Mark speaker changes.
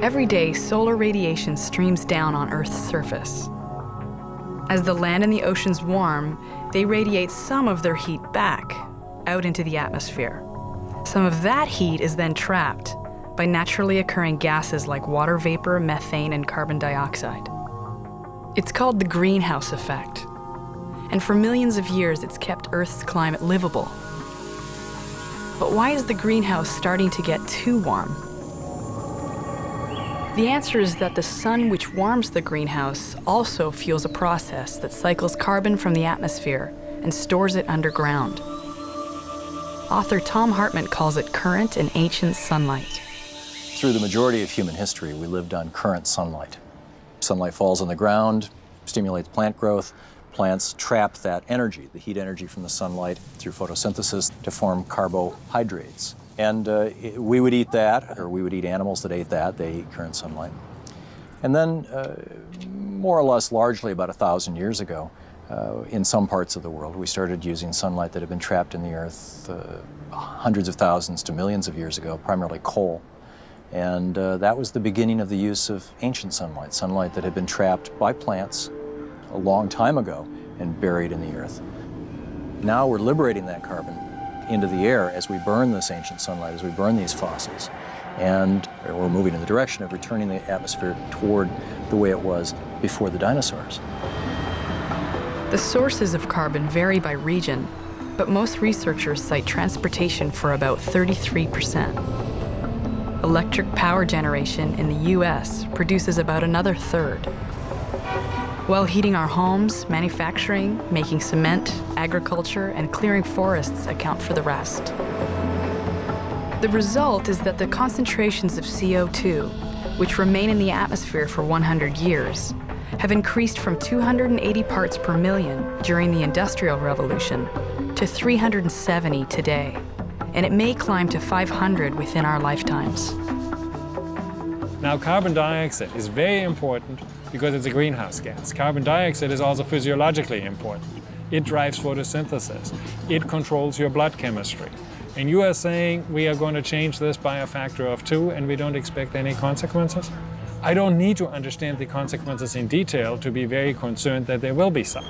Speaker 1: Every day, solar radiation streams down on Earth's surface. As the land and the oceans warm, they radiate some of their heat back out into the atmosphere. Some of that heat is then trapped by naturally occurring gases like water vapor, methane, and carbon dioxide. It's called the greenhouse effect. And for millions of years, it's kept Earth's climate livable. But why is the greenhouse starting to get too warm? The answer is that the sun which warms the greenhouse also fuels a process that cycles carbon from the atmosphere and stores it underground. Author Thom Hartmann calls it current and ancient sunlight.
Speaker 2: Through the majority of human history, we lived on current sunlight. Sunlight falls on the ground, stimulates plant growth. Plants trap that energy, the heat energy from the sunlight, through photosynthesis to form carbohydrates. And we would eat that, or we would eat animals that ate that. They ate current sunlight. And then, more or less largely about 1,000 years ago, in some parts of the world, we started using sunlight that had been trapped in the earth hundreds of thousands to millions of years ago, primarily coal. And that was the beginning of the use of ancient sunlight, sunlight that had been trapped by plants a long time ago and buried in the earth. Now we're liberating that carbon into the air as we burn this ancient sunlight, as we burn these fossils. And we're moving in the direction of returning the atmosphere toward the way it was before the dinosaurs.
Speaker 1: The sources of carbon vary by region, but most researchers cite transportation for about 33%. Electric power generation in the US produces about another third. While heating our homes, manufacturing, making cement, agriculture, and clearing forests account for the rest. The result is that the concentrations of CO2, which remain in the atmosphere for 100 years, have increased from 280 parts per million during the Industrial Revolution to 370 today, and it may climb to 500 within our lifetimes.
Speaker 3: Now, carbon dioxide is very important because it's a greenhouse gas. Carbon dioxide is also physiologically important. It drives photosynthesis. It controls your blood chemistry. And you are saying we are going to change this by a factor of 2 and we don't expect any consequences? I don't need to understand the consequences in detail to be very concerned that there will be some.